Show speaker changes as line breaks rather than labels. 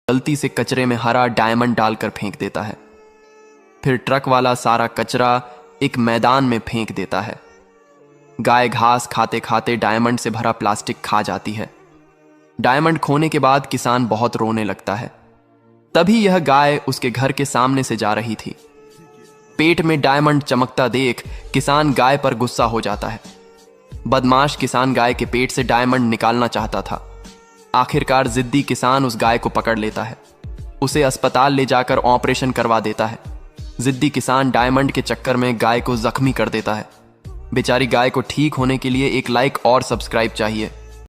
गलती से कचरे में हरा डायमंड डालकर फेंक देता है। फिर ट्रक वाला सारा कचरा एक मैदान में फेंक देता है। गाय घास खाते खाते डायमंड से भरा प्लास्टिक खा जाती है। डायमंड खोने के बाद किसान बहुत रोने लगता है। तभी यह गाय उसके घर के सामने से जा रही थी। पेट में डायमंड चमकता देख किसान गाय पर गुस्सा हो जाता है। बदमाश किसान गाय के पेट से डायमंड निकालना चाहता था। आखिरकार जिद्दी किसान उस गाय को पकड़ लेता है, उसे अस्पताल ले जाकर ऑपरेशन करवा देता है। जिद्दी किसान डायमंड के चक्कर में गाय को जख्मी कर देता है। बेचारी गाय को ठीक होने के लिए एक लाइक और सब्सक्राइब चाहिए।